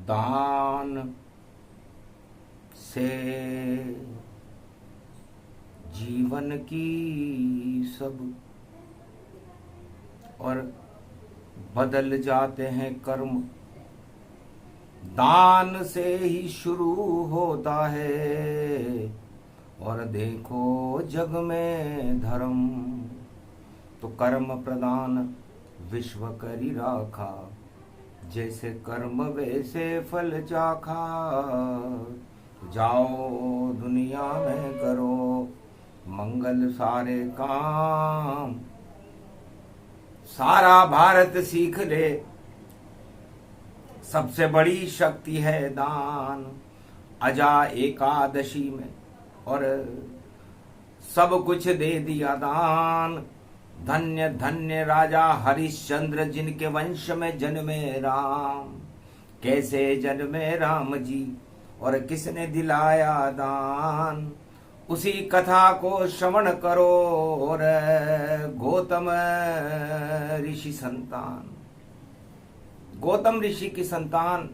दान से जीवन की सब और बदल जाते हैं कर्म। दान से ही शुरू होता है और देखो जग में धर्म। तो कर्म प्रदान विश्व करी राखा, जैसे कर्म वैसे फल चाखा। जाओ दुनिया में करो मंगल सारे काम। सारा भारत सीख ले, सबसे बड़ी शक्ति है दान। अजा एकादशी में और सब कुछ दे दिया दान। धन्य धन्य राजा हरिश्चंद्र, जिनके वंश में जन्मे राम। कैसे जन्मे राम जी और किसने दिलाया दान, उसी कथा को श्रवण करो। और गौतम ऋषि संतान, गौतम ऋषि की संतान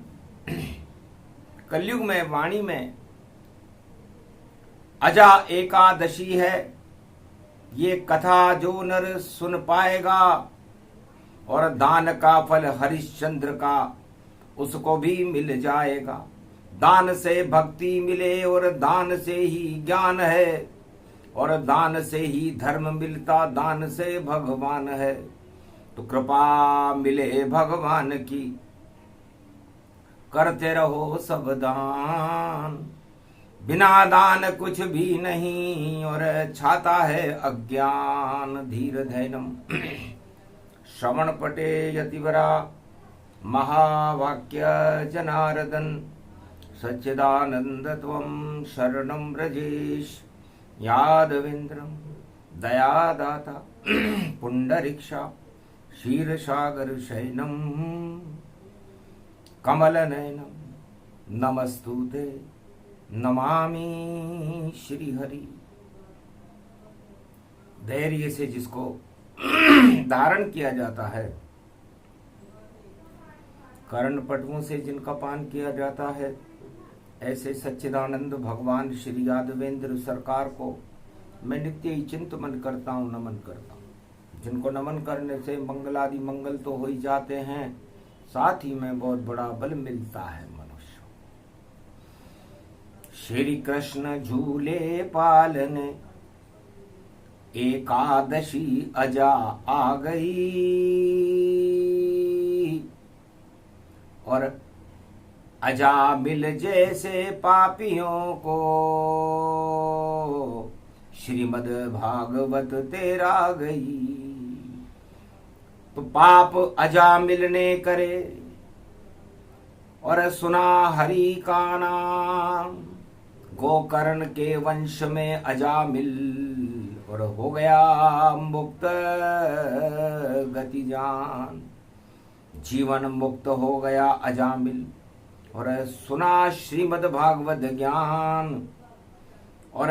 कलयुग में वाणी में अजा एकादशी है। ये कथा जो नर सुन पाएगा और दान का फल हरिश्चंद्र का उसको भी मिल जाएगा। दान से भक्ति मिले और दान से ही ज्ञान है, और दान से ही धर्म मिलता, दान से भगवान है। तो कृपा मिले भगवान की, करते रहो सब दान। बिना दान कुछ भी नहीं और छाता है अज्ञान। धीर धैनम श्रवण पटे यतिवरा, महावाक्य जनार्दन। सच्चिदानंद त्वं शरणं व्रजेश। यादवेन्द्रं दयादाता पुंडरीक्षा, क्षीरसागर शयनं कमलनयनं। नमस्तुते नमामि श्रीहरि। धैर्य से जिसको धारण किया जाता है, कर्ण पटुओं से जिनका पान किया जाता है, ऐसे सच्चिदानंद भगवान श्री यादवेंद्र सरकार को मैं नित्य ही चिंतन करता हूँ, नमन करता हूँ। जिनको नमन करने से मंगलादि मंगल तो हो ही जाते हैं, साथ ही में बहुत बड़ा बल मिलता है मनुष्य। श्री कृष्ण झूले पालने एकादशी अजा आ गई। और अजा मिल जैसे पापियों को श्रीमद् भागवत तेरा गई। तो पाप अजा मिलने करे और सुना हरि का नाम। गोकर्ण के वंश में अजा मिल और हो गया मुक्त गति जान। जीवन मुक्त हो गया अजामिल और सुना श्रीमद् भागवत ज्ञान। और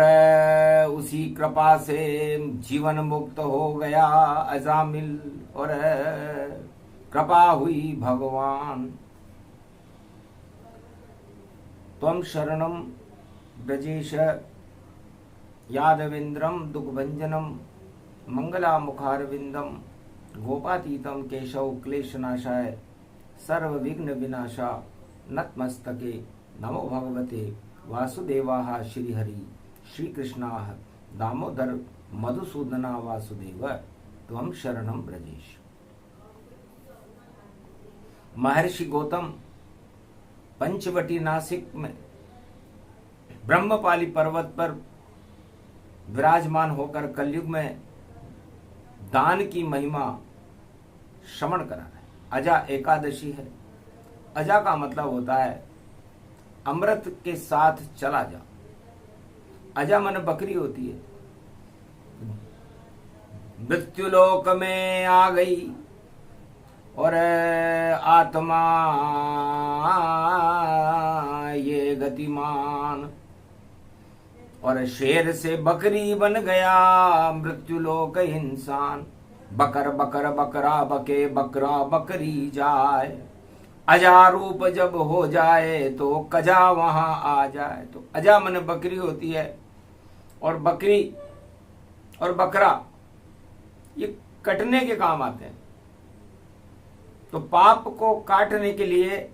उसी कृपा से जीवन मुक्त हो गया अजामिल और कृपा हुई भगवान। त्वं शरणं ब्रजेश यादवेन्द्रं दुःखभंजनं मंगलामुखारविंदं। गोपातीतं केशव क्लेशनाशाय सर्वविघ्न विनाशा। नतमस्तके नमो भगवते वासुदेवाः श्रीहरि श्रीकृष्णाः दामोदर मधुसूदना वासुदेव त्वं शरणं ब्रजेश। महर्षि गौतम पंचवटी नासिक में ब्रह्मपाली पर्वत पर विराजमान होकर कलयुग में दान की महिमा श्रवण करा रहे। अजा एकादशी है। अजा का मतलब होता है अमृत के साथ चला जा। अजा मन बकरी होती है। मृत्युलोक में आ गई और आत्मा ये गतिमान और शेर से बकरी बन गया मृत्युलोक इंसान। बकर बकर बकरा बके बकरा बकरी जाए। अजा रूप जब हो जाए तो कजा वहां आ जाए। तो अजा मन बकरी होती है, और बकरी और बकरा ये कटने के काम आते हैं। तो पाप को काटने के लिए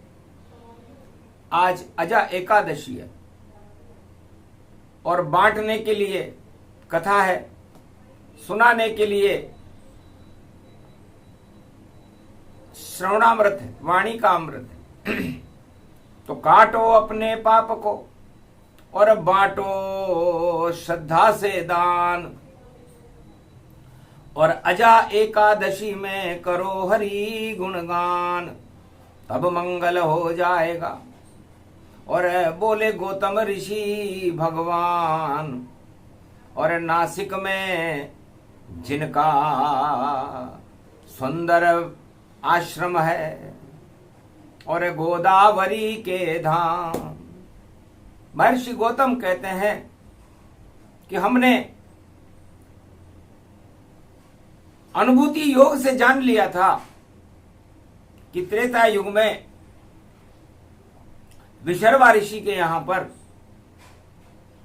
आज अजा एकादशी है, और बांटने के लिए कथा है, सुनाने के लिए श्रवणामृत है, वाणी का अमृत है। तो काटो अपने पाप को और बांटो श्रद्धा से दान, और अजा एकादशी में करो हरि गुणगान, तब मंगल हो जाएगा। और बोले गौतम ऋषि भगवान, और नासिक में जिनका सुंदर आश्रम है, और गोदावरी के धाम। महर्षि गौतम कहते हैं कि हमने अनुभूति योग से जान लिया था कि त्रेता युग में विशर्वा ऋषि के यहां पर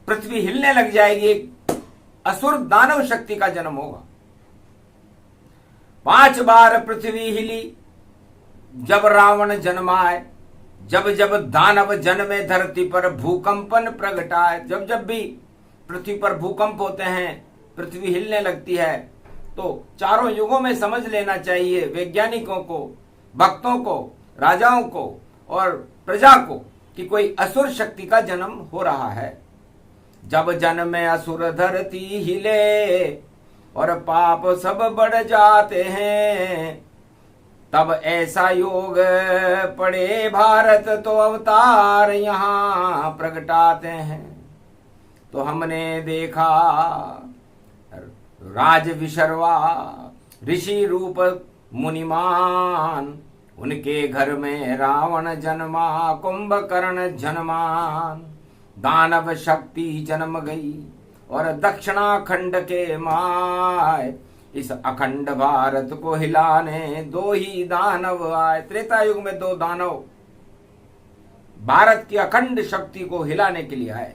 पृथ्वी हिलने लग जाएगी, एक असुर दानव शक्ति का जन्म होगा। 5 बार पृथ्वी हिली जब रावण जन्माए, जब जब दानव जन्मे धरती पर भूकंपन प्रगटाए। जब जब भी पृथ्वी पर भूकंप होते हैं, पृथ्वी हिलने लगती है, तो चारों युगों में समझ लेना चाहिए वैज्ञानिकों को, भक्तों को, राजाओं को और प्रजा को कि कोई असुर शक्ति का जन्म हो रहा है। जब जन्मे असुर धरती हिले और पाप सब बढ़ जाते हैं, तब ऐसा योग पड़े भारत तो अवतार यहाँ प्रगटाते हैं। तो हमने देखा राज विशर्वा ऋषि रूप मुनिमान, उनके घर में रावण जन्मा कुंभकर्ण जन्मान। दानव शक्ति जन्म गई और दक्षिणाखंड के माय, इस अखंड भारत को हिलाने 2 ही दानव आए। त्रेता युग में 2 दानव भारत की अखंड शक्ति को हिलाने के लिए आए।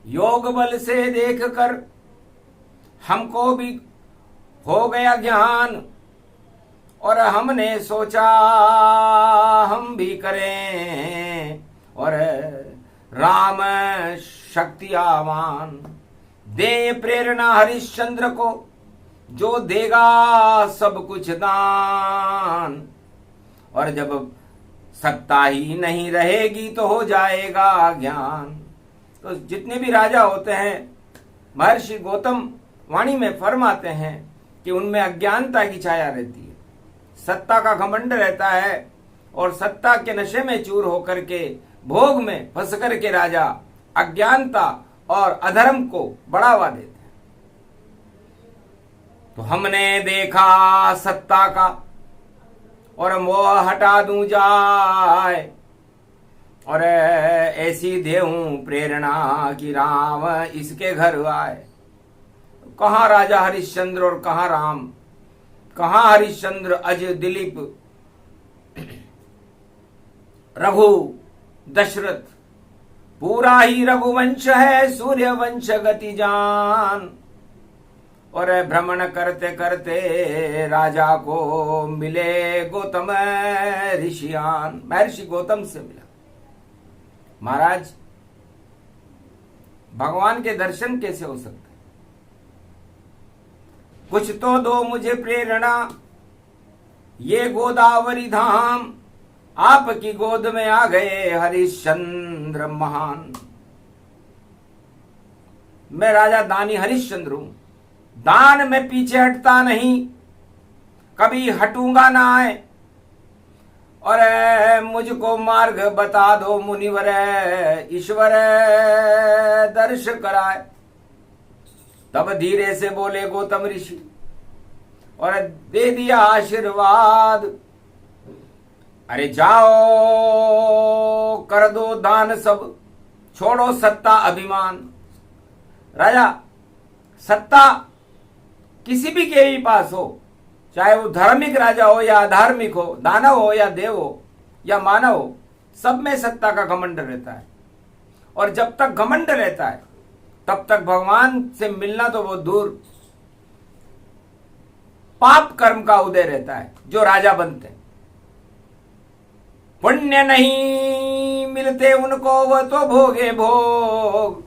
योग बल से देखकर हमको भी हो गया ज्ञान, और हमने सोचा हम भी करें और राम शक्ति आवान। दे प्रेरणा हरिश्चंद्र को जो देगा सब कुछ दान, और जब सत्ता ही नहीं रहेगी तो हो जाएगा ज्ञान। तो जितने भी राजा होते हैं, महर्षि गौतम वाणी में फरमाते हैं कि उनमें अज्ञानता की छाया रहती है, सत्ता का घमंड रहता है, और सत्ता के नशे में चूर होकर के भोग में फंस कर के राजा अज्ञानता और अधर्म को बढ़ावा देते हैं। तो हमने देखा सत्ता का और मोह हटा दूं जाए, और ऐसी देहूं प्रेरणा की राम इसके घर आए। कहाँ राजा हरिश्चंद्र और कहाँ राम, कहाँ हरिश्चंद्र अज दिलीप रघु दशरथ, पूरा ही रघुवंश है सूर्य वंश गति जान। और भ्रमण करते करते राजा को मिले गौतम ऋषियान। महर्षि गौतम से मिला, महाराज भगवान के दर्शन कैसे हो सकते, कुछ तो दो मुझे प्रेरणा, ये गोदावरी धाम आपकी गोद में आ गए हरिश्चंद्र महान। मैं राजा दानी हरिश्चंद्र हूं, दान में पीछे हटता नहीं, कभी हटूंगा ना आए, और मुझको मार्ग बता दो मुनिवर ईश्वर दर्श कराए। तब धीरे से बोले गौतम ऋषि और दे दिया आशीर्वाद, अरे जाओ कर दो दान सब, छोड़ो सत्ता अभिमान। राजा सत्ता किसी भी के भी पास हो, चाहे वो धार्मिक राजा हो या अधार्मिक हो, दानव हो या देव हो या मानव हो, सब में सत्ता का घमंड रहता है। और जब तक घमंड रहता है तब तक भगवान से मिलना तो बहुत दूर, पाप कर्म का उदय रहता है जो राजा बनते हैं। पुण्य नहीं मिलते उनको वह तो भोगे भोग,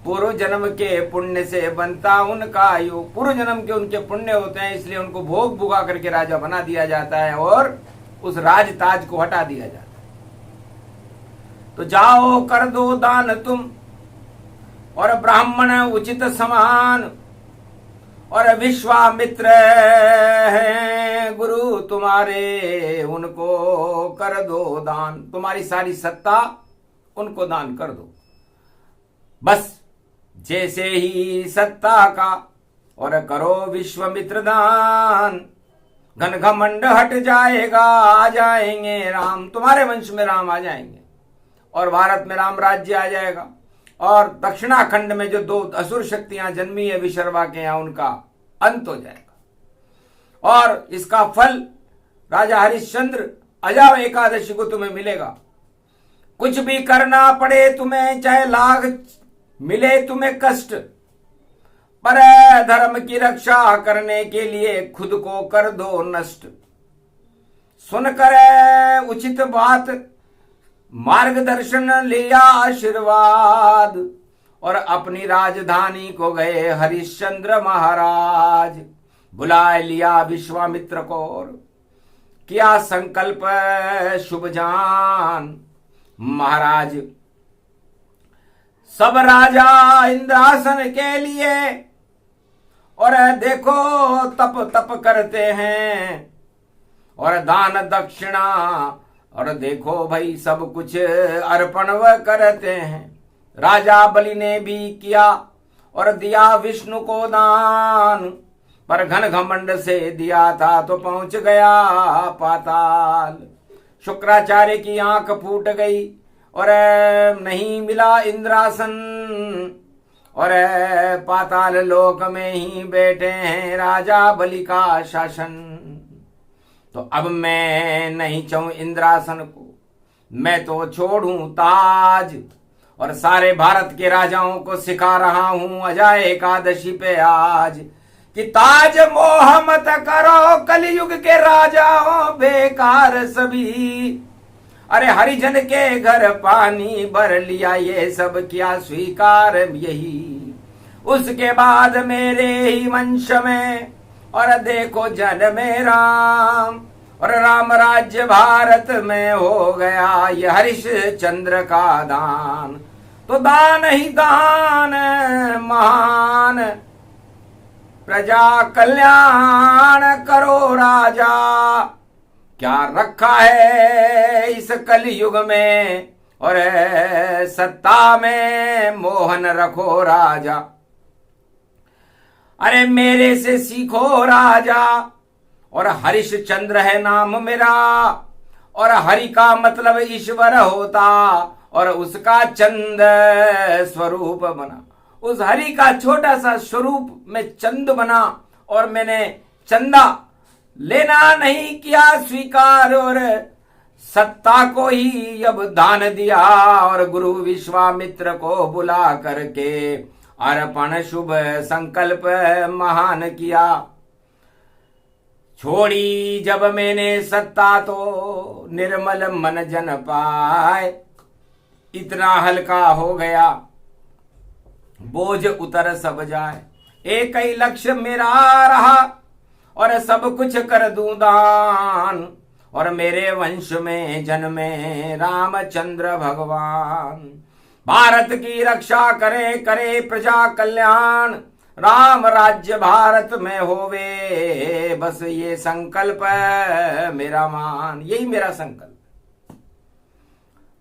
पूर्व जन्म के पुण्य से बनता उनका योग। पूर्व जन्म के उनके पुण्य होते हैं, इसलिए उनको भोग भुगा करके राजा बना दिया जाता है और उस राज ताज को हटा दिया जाता है। तो जाओ कर दो दान तुम, और ब्राह्मण उचित समान, और विश्वामित्र हैं गुरु तुम्हारे, उनको कर दो दान। तुम्हारी सारी सत्ता उनको दान कर दो। बस जैसे ही सत्ता का और करो विश्वामित्र दान, घन घमंड हट जाएगा, आ जाएंगे राम। तुम्हारे वंश में राम आ जाएंगे और भारत में राम राज्य आ जाएगा। और दक्षिणाखंड में जो 2 असुर शक्तियां जन्मी है विशर्वा के यहां, उनका अंत हो जाएगा। और इसका फल राजा हरिश्चंद्र अजाव एकादशी को तुम्हें मिलेगा। कुछ भी करना पड़े तुम्हें, चाहे लाख मिले तुम्हें कष्ट, पर धर्म की रक्षा करने के लिए खुद को कर दो नष्ट। सुनकर उचित बात मार्गदर्शन लिया आशीर्वाद, और अपनी राजधानी को गए हरिश्चंद्र महाराज। बुला लिया विश्वामित्र को और किया संकल्प शुभ जान। महाराज सब राजा इंद्रासन के लिए, और देखो तप तप करते हैं और दान दक्षिणा, और देखो भाई सब कुछ अर्पण वह करते हैं। राजा बलि ने भी किया और दिया विष्णु को दान, पर घन घमंड से दिया था तो पहुंच गया पाताल। शुक्राचार्य की आंख फूट गई और नहीं मिला इंद्रासन, और पाताल लोक में ही बैठे हैं राजा बलि का शासन। तो अब मैं नहीं चाहूं इंद्रासन को, मैं तो छोड़ूं ताज, और सारे भारत के राजाओं को सिखा रहा हूं अजाय एकादशी पे आज, कि ताज मोह मत करो कलयुग के राजाओं बेकार सभी। अरे हरिजन के घर पानी भर लिया, ये सब क्या स्वीकार यही। उसके बाद मेरे ही वंश में और देखो जन में राम, और राम राज्य भारत में हो गया ये हरिश्चंद्र का दान। तो दान ही दान महान, प्रजा कल्याण करो राजा। क्या रखा है इस कलयुग में, और सत्ता में मोहन रखो राजा। अरे मेरे से सीखो राजा, और हरिश्चंद्र है नाम मेरा, और हरि का मतलब ईश्वर होता, और उसका चंद स्वरूप बना। उस हरि का छोटा सा स्वरूप में चंद बना, और मैंने चंदा लेना नहीं किया स्वीकार, और सत्ता को ही अब दान दिया, और गुरु विश्वामित्र को बुला करके अर्पण शुभ संकल्प महान किया। छोड़ी जब मैंने सत्ता तो निर्मल मन जन पाए, इतना हल्का हो गया बोझ उतर सब जाए। एक ही लक्ष्य मेरा रहा और सब कुछ कर दूं दान, और मेरे वंश में जन्मे रामचंद्र भगवान। भारत की रक्षा करे करे प्रजा कल्याण, राम राज्य भारत में होवे, बस ये संकल्प मेरा मान। यही मेरा संकल्प।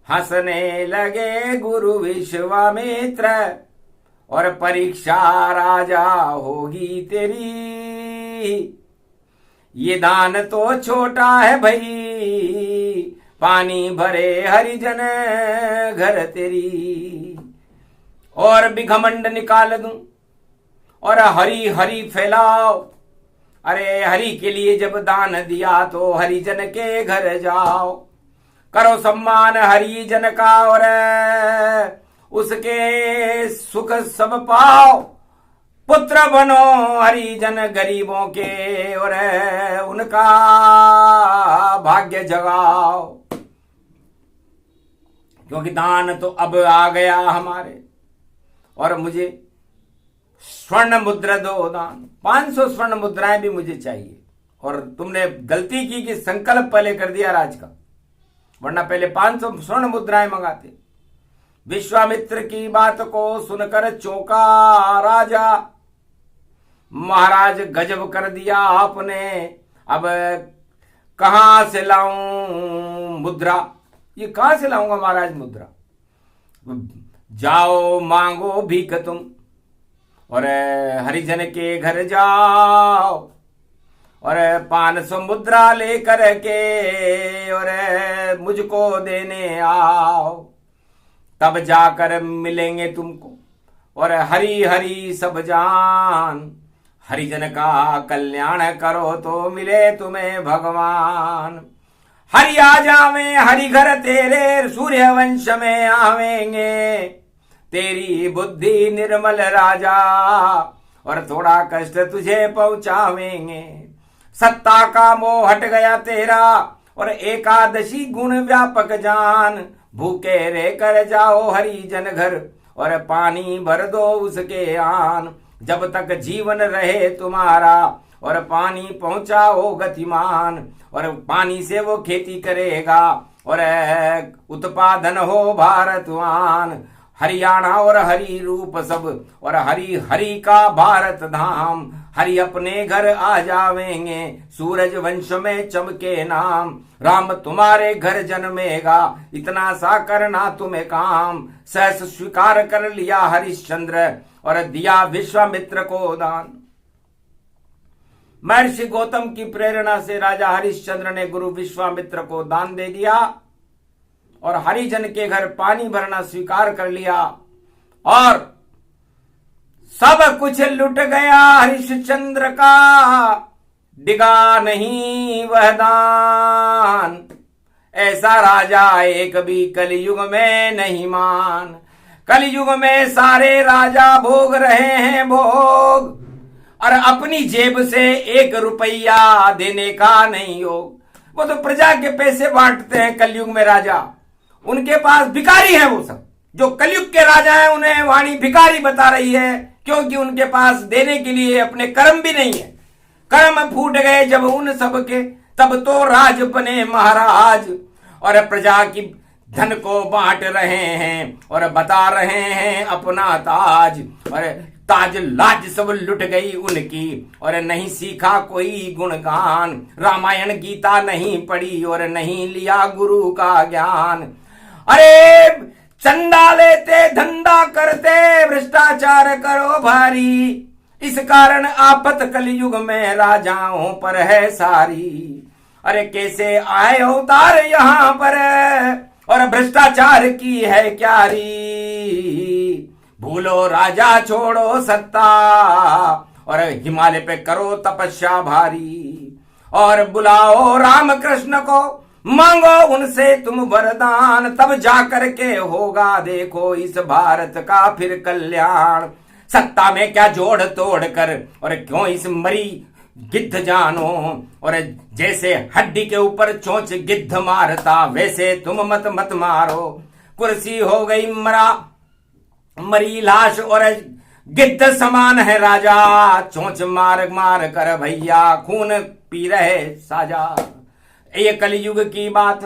हंसने लगे गुरु विश्वामित्र, और परीक्षा राजा होगी तेरी। ये दान तो छोटा है भई, पानी भरे हरिजन घर तेरी। और भी घमंड निकाल दूं, और हरी हरी फैलाओ, अरे हरि के लिए जब दान दिया तो हरिजन के घर जाओ, करो सम्मान हरिजन का और उसके सुख सब पाओ। पुत्र बनो हरिजन गरीबों के और उनका भाग्य जगाओ। क्योंकि दान तो अब आ गया हमारे, और मुझे स्वर्ण मुद्रा दो दान, 500 स्वर्ण मुद्राएं भी मुझे चाहिए। और तुमने गलती की कि संकल्प पहले कर दिया राज का, वरना पहले 500 स्वर्ण मुद्राएं मंगाते। विश्वामित्र की बात को सुनकर चौंका राजा, महाराज गजब कर दिया आपने, अब कहां से लाऊं मुद्रा, ये कहां से लाऊंगा महाराज मुद्रा। जाओ मांगो भीख तुम और हरिजन के घर जाओ और 500 मुद्रा लेकर के और मुझको देने आओ, तब जाकर मिलेंगे तुमको और हरि हरि सब जान। हरिजन का कल्याण करो तो मिले तुम्हें भगवान। हरि आ जावे हरि घर तेरे, सूर्य वंश में आवेंगे, तेरी बुद्धि निर्मल राजा और थोड़ा कष्ट तुझे पहुंचावेंगे। सत्ता का मोह हट गया तेरा और एकादशी गुण व्यापक जान। भूखे रे कर जाओ हरिजन घर और पानी भर दो उसके आन। जब तक जीवन रहे तुम्हारा और पानी पहुंचाओ गतिमान, और पानी से वो खेती करेगा और उत्पादन हो भारतवान। हरियाणा और हरि रूप सब और हरि हरि का भारत धाम। हरि अपने घर आ जावेंगे, सूरज वंश में चमके नाम। राम तुम्हारे घर जन्मेगा, इतना सा करना तुम्हें काम। सहस स्वीकार कर लिया हरिश्चंद्र और दिया विश्वामित्र को दान। महर्षि गौतम की प्रेरणा से राजा हरिश्चंद्र ने गुरु विश्वामित्र को दान दे दिया और हरिजन के घर पानी भरना स्वीकार कर लिया और सब कुछ लुट गया हरिश्चंद्र का, डिगा नहीं वह दान। ऐसा राजा एक भी कलयुग में नहीं मान। कलयुग में सारे राजा भोग रहे हैं भोग और अपनी जेब से 1 रुपया देने का नहीं योग। वो तो प्रजा के पैसे बांटते हैं कलयुग में राजा, उनके पास भिखारी हैं वो सब। जो कलयुग के राजा हैं उन्हें वाणी भिखारी बता रही है, क्योंकि उनके पास देने के लिए अपने कर्म भी नहीं है। कर्म फूट गए जब उन सब के, तब तो राज बने महाराज और प्रजा की धन को बांट रहे हैं और बता रहे हैं अपना ताज। और ताज लाज सब लुट गई उनकी और नहीं सीखा कोई गुणगान। रामायण गीता नहीं पढ़ी और नहीं लिया गुरु का ज्ञान। अरे चंदा लेते धंधा करते, भ्रष्टाचार करो भारी, इस कारण आफत कलयुग में राजाओं पर है सारी। अरे कैसे आए अवतार यहाँ पर और भ्रष्टाचार की है क्यारी। भूलो राजा छोड़ो सत्ता और हिमालय पे करो तपस्या भारी। और बुलाओ राम कृष्ण को, मांगो उनसे तुम वरदान, तब जाकर के होगा देखो इस भारत का फिर कल्याण। सत्ता में क्या जोड़ तोड़ कर और क्यों इस मरी गिद्ध जानो। और जैसे हड्डी के ऊपर चोंच गिद्ध मारता, वैसे तुम मत मारो। कुर्सी हो गई मरी लाश और गिद्ध समान है राजा, चोंच मार मार कर भैया खून पी रहे साजा। ये कलयुग की बात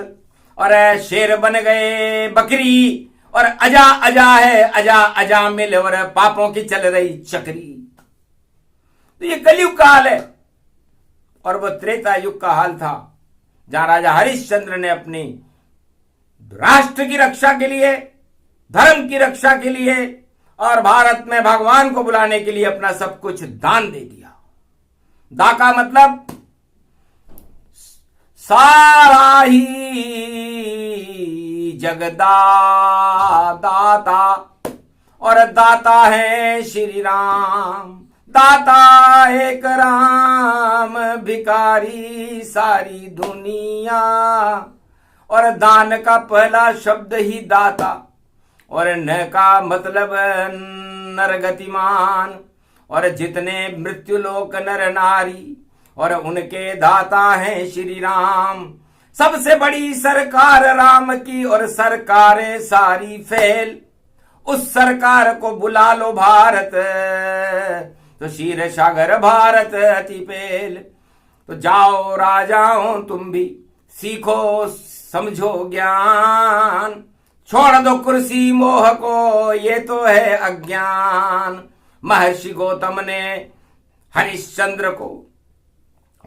और शेर बन गए बकरी और अजा अजा है अजा मिल और पापों की चल रही चक्री। तो ये कलयुग का हाल है और वो त्रेता युग का हाल था, जहां राजा हरिश्चंद्र ने अपनी राष्ट्र की रक्षा के लिए, धर्म की रक्षा के लिए और भारत में भगवान को बुलाने के लिए अपना सब कुछ दान दे दिया। दा का मतलब सारा ही जगदा दाता और दाता है श्री राम। दाता एक राम, भिखारी सारी दुनिया। और दान का पहला शब्द ही दाता, और न का मतलब नरगतिमान। और जितने मृत्युलोक नर नारी, और उनके दाता हैं श्री राम। सबसे बड़ी सरकार राम की, और सरकारें सारी फेल। उस सरकार को बुला लो भारत, तो क्षीर सागर भारत अति पेल। तो जाओ राजाओं तुम भी, सीखो समझो ज्ञान। छोड़ दो कुर्सी मोह को, ये तो है अज्ञान। महर्षि गौतम ने हरिश्चंद्र को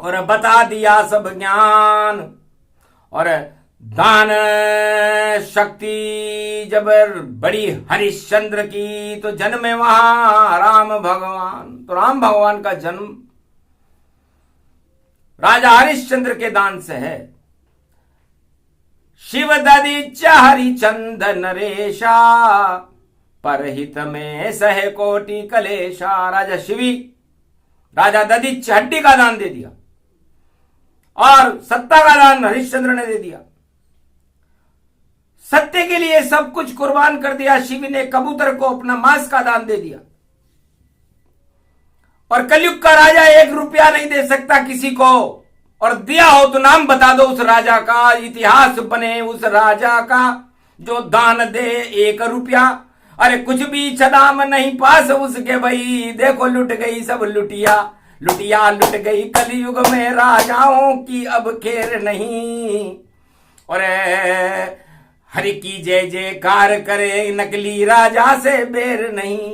और बता दिया सब ज्ञान। और दान शक्ति जब बड़ी हरिश्चंद्र की, तो जन्मे वहां राम भगवान। तो राम भगवान का जन्म राजा हरिश्चंद्र के दान से है। शिव ददिच हरिचंद नरेशा, परहित में सहे कोटि कलेशा। राजा शिवी, राजा ददिच हड्डी का दान दे दिया, और सत्ता का दान हरिश्चंद्र ने दे दिया। सत्य के लिए सब कुछ कुर्बान कर दिया। शिवी ने कबूतर को अपना मांस का दान दे दिया। और कलयुग का राजा 1 रुपया नहीं दे सकता किसी को, और दिया हो तो नाम बता दो उस राजा का, इतिहास बने उस राजा का जो दान दे 1 रुपया। अरे कुछ भी छदाम नहीं पास उसके भाई, देखो लुट गई सब लुटिया। लुटिया लुट गई कलयुग में, राजाओं की अब खेर नहीं। और हरि की जय जयकार करे, नकली राजा से बेर नहीं।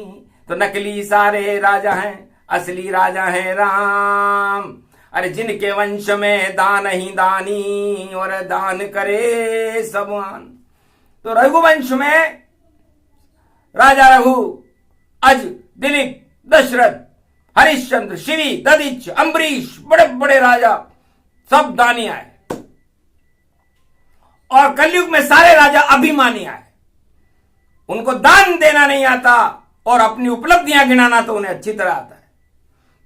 तो नकली सारे राजा हैं, असली राजा है राम। अरे जिनके वंश में दान ही दानी, और दान करे सबवान। तो रघुवंश में राजा रघु, अज, दिलीप, दशरथ, हरिश्चंद्र, शिवी, ददिच, अम्बरीश, बड़े बड़े राजा सब दानी आए। और कलयुग में सारे राजा अभिमानी आए। उनको दान देना नहीं आता, और अपनी उपलब्धियां गिनाना तो उन्हें अच्छी तरह आता है।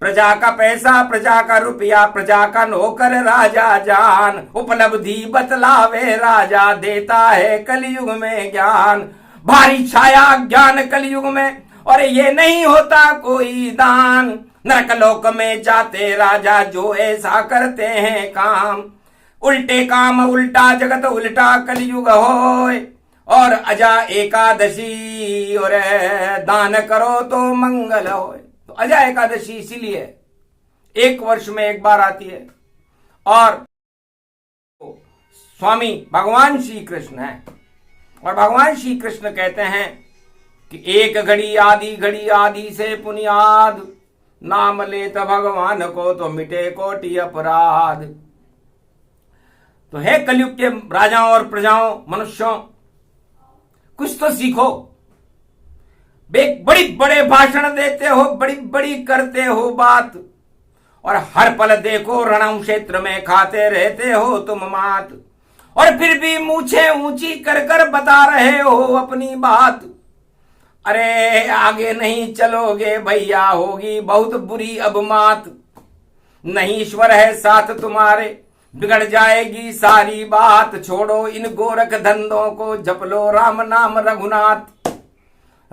प्रजा का पैसा, प्रजा का रुपया, प्रजा का नौकर राजा जान। उपलब्धि बतलावे राजा, देता है कलयुग में ज्ञान। भारी छाया ज्ञान कलयुग में, और ये नहीं होता कोई दान। नरकलोक में जाते राजा जो ऐसा करते हैं काम। उल्टे काम उल्टा जगत उल्टा कलयुग होए, और अजा एकादशी, और दान करो तो मंगल होए। तो अजा एकादशी इसीलिए 1 वर्ष में 1 बार आती है। और स्वामी भगवान श्री कृष्ण है, और भगवान श्री कृष्ण कहते हैं कि एक घड़ी आदि से पुनियाद। नाम लेत भगवान को तो मिटे कोटि अपराध। तो है कलयुग के राजाओं और प्रजाओं, मनुष्यों, कुछ तो सीखो। बड़ी बड़े भाषण देते हो, बड़ी बड़ी करते हो बात, और हर पल देखो रण क्षेत्र में खाते रहते हो तुम मात। और फिर भी मूछे ऊंची कर कर बता रहे हो अपनी बात। अरे आगे नहीं चलोगे भैया, होगी बहुत बुरी अब मात। नहीं ईश्वर है साथ तुम्हारे, बिगड़ जाएगी सारी बात। छोड़ो इन गोरख धंधों को, जप लो राम नाम रघुनाथ।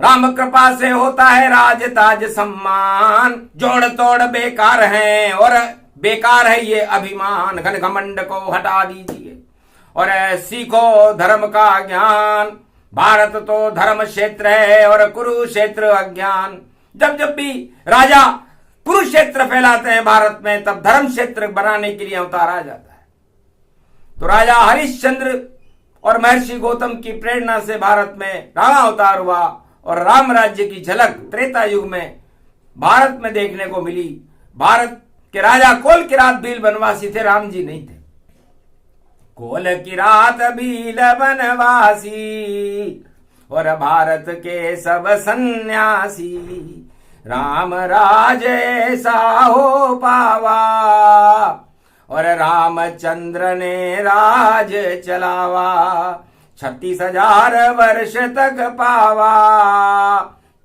राम कृपा से होता है राज ताज सम्मान। जोड़ तोड़ बेकार है, और बेकार है ये अभिमान। घन घमंड को हटा दीजिए, और सीखो धर्म का ज्ञान। भारत तो धर्म क्षेत्र है, और कुरुक्षेत्र अज्ञान। जब जब भी राजा कुरुक्षेत्र फैलाते हैं भारत में, तब धर्म क्षेत्र बनाने के लिए उतारा जाता है। तो राजा हरिश्चंद्र और महर्षि गौतम की प्रेरणा से भारत में रामावतार हुआ, और राम राज्य की झलक त्रेता युग में भारत में देखने को मिली। भारत के राजा कोल किरात भील बनवासी थे, राम जी नहीं थे। कोल किरात भील बनवासी, और भारत के सब सन्यासी। राम राज ऐसा हो पावा, और रामचंद्र ने राज चलावा। 36,000 वर्ष तक पावा।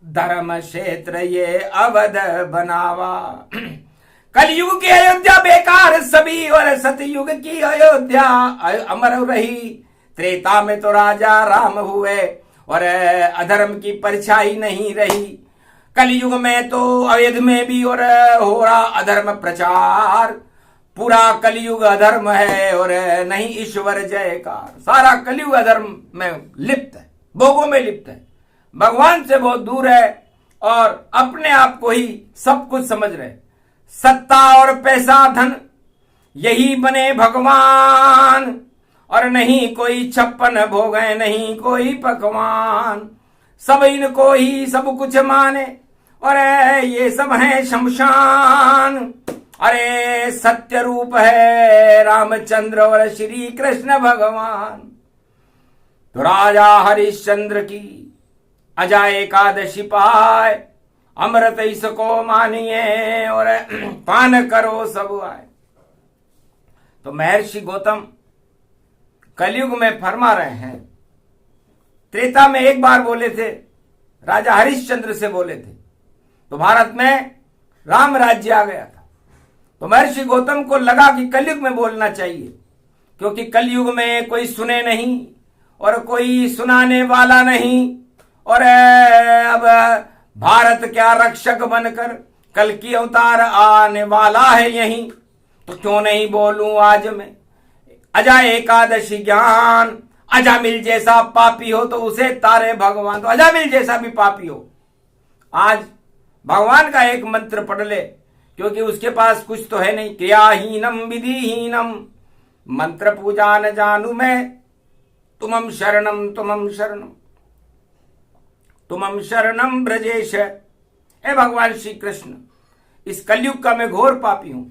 धर्म क्षेत्र ये अवध बनावा। कलयुग की अयोध्या बेकार सभी और सतयुग की अयोध्या अमर रही। त्रेता में तो राजा राम हुए और अधर्म की परछाई नहीं रही। कलयुग में तो अयोध्या में भी और हो रहा अधर्म प्रचार। पूरा कलयुग अधर्म है और नहीं ईश्वर जयकार। सारा कलयुग अधर्म में लिप्त है, भोगों में लिप्त है, भगवान से बहुत दूर है और अपने आप को ही सब कुछ समझ रहे। सत्ता और पैसा धन यही बने भगवान और नहीं कोई 56 भोगे, नहीं कोई पकवान। सब इनको ही सब कुछ माने और ये सब है शमशान। अरे सत्य रूप है रामचंद्र और श्री कृष्ण भगवान। तो राजा हरिश्चंद्र की अजा एकादशी पाए, अमृत इसको मानिए और पान करो सब आए। तो महर्षि गौतम कलयुग में फरमा रहे हैं। त्रेता में एक बार बोले थे, राजा हरिश्चंद्र से बोले थे, तो भारत में राम राज्य आ गया था। तो महर्षि गौतम को लगा कि कलयुग में बोलना चाहिए, क्योंकि कलयुग में कोई सुने नहीं और कोई सुनाने वाला नहीं। और अब भारत क्या रक्षक बनकर कल की अवतार आने वाला है यहीं, तो क्यों नहीं बोलूं आज मैं। अजा एकादशी ज्ञान, अजामिल जैसा पापी हो तो उसे तारे भगवान। तो अजामिल जैसा भी पापी हो, आज भगवान का एक मंत्र पढ़ ले, क्योंकि उसके पास कुछ तो है नहीं। क्रियाहीनम विधिहीनम मंत्र पूजा न जानू मैं, तुमम शरणम तुमम शरणम तुमम शरणम ब्रजेश। ए भगवान श्री कृष्ण, इस कलयुग का मैं घोर पापी हूं।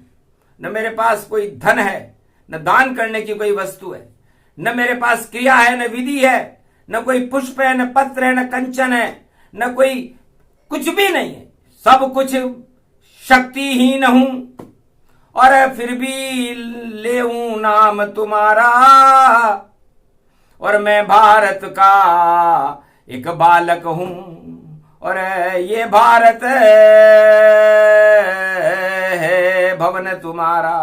न मेरे पास कोई धन है, न दान करने की कोई वस्तु है, न मेरे पास क्रिया है, न विधि है, न कोई पुष्प है, न पत्र है, न कंचन है, न कोई कुछ भी नहीं है। सब कुछ शक्तिहीन हूं और फिर भी लेऊं नाम तुम्हारा। और मैं भारत का एक बालक हूं और ये भारत है भवन तुम्हारा।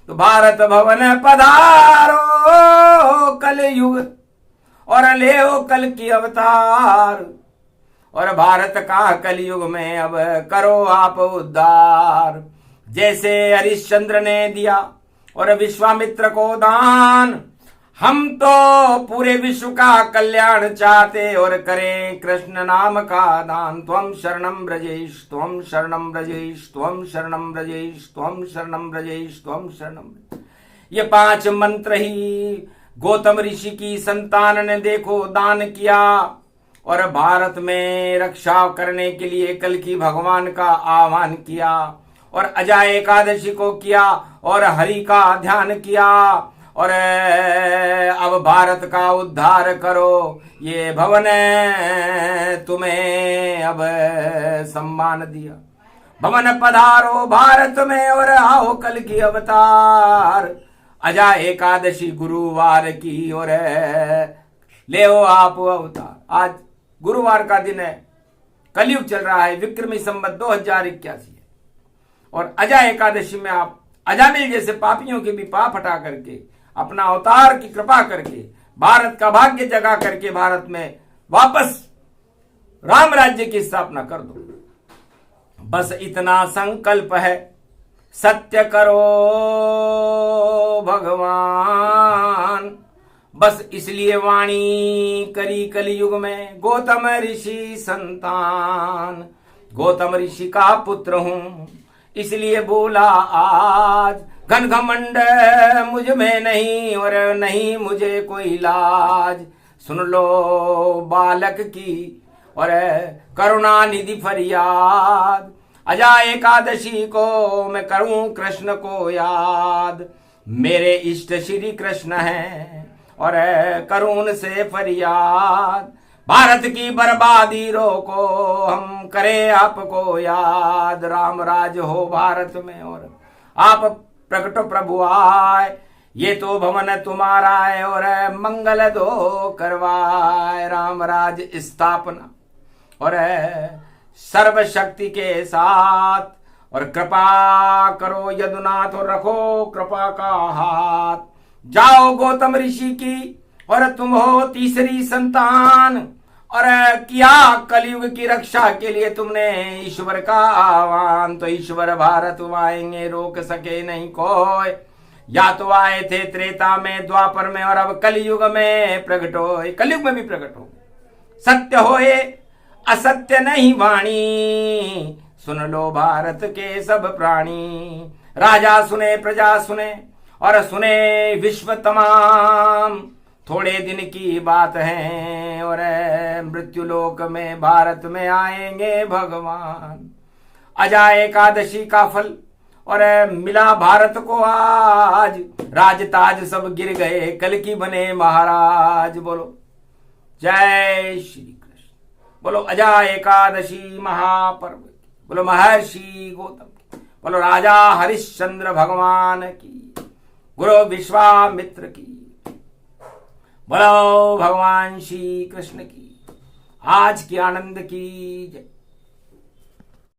तो भारत भवन पधारो कलयुग और ले कल की अवतार। और भारत का कलयुग में अब करो आप उद्धार। जैसे हरिश्चंद्र ने दिया और विश्वामित्र को दान, हम तो पूरे विश्व का कल्याण चाहते और करें कृष्ण नाम का दान। त्वम शरणम ब्रजेश त्वम शरणम ब्रजेश त्वम शरणम ब्रजेश त्वम शरणम ब्रजेश त्वम शरणम। ये 5 मंत्र ही गौतम ऋषि की संतान ने देखो दान किया और भारत में रक्षा करने के लिए कल की भगवान का आह्वान किया और अजा एकादशी को किया और हरि का ध्यान किया। और अब भारत का उद्धार करो, ये भवन तुम्हें अब सम्मान दिया। भवन पधारो भारत में और आओ कल की अवतार। अजा एकादशी गुरुवार की और ले आप अवतार। आज गुरुवार का दिन है, कलयुग चल रहा है, विक्रमी संवत 2081 है और अजा एकादशी में आप अजामिल जैसे पापियों के भी पाप हटा करके अपना अवतार की कृपा करके भारत का भाग्य जगा करके भारत में वापस राम राज्य की स्थापना कर दो। बस इतना संकल्प है, सत्य करो भगवान। बस इसलिए वाणी करी कलयुग में गौतम ऋषि संतान। गौतम ऋषि का पुत्र हूं इसलिए बोला आज। घन घमंड मुझ में नहीं और नहीं मुझे कोई लाज। सुन लो बालक की और करुणा निधि फरियाद। अजा एकादशी को मैं करूं कृष्ण को याद। मेरे इष्ट श्री कृष्ण हैं और करुण से फरियाद। भारत की बर्बादी रोको, हम करें आपको याद। राम राज हो भारत में और आप प्रकट प्रभु आए। ये तो भवन तुम्हारा है और मंगल दो करवाए। राम राज स्थापना और सर्वशक्ति के साथ, और कृपा करो यदुनाथ और रखो कृपा का हाथ। जाओ गौतम ऋषि की और तुम हो तीसरी संतान, और किया कलयुग की रक्षा के लिए तुमने ईश्वर का आह्वान। तो ईश्वर भारत आएंगे रोक सके नहीं कोई, या तो आए थे त्रेता में द्वापर में और अब कलयुग में प्रकट हो, कलयुग में भी प्रकट हो। सत्य होए असत्य नहीं वाणी, सुन लो भारत के सब प्राणी। राजा सुने प्रजा सुने और सुने विश्व तमाम, थोड़े दिन की बात है और मृत्यु लोक में भारत में आएंगे भगवान। अजा एकादशी का फल और मिला भारत को आज, राज ताज सब गिर गए कल की बने महाराज। बोलो जय श्री कृष्ण, बोलो अजा एकादशी महापर्व, बोलो महर्षि गौतम की, बोलो राजा हरिश्चंद्र भगवान की, गुरु विश्वामित्र की, बोलो भगवान श्री कृष्ण की, आज की आनंद की जय।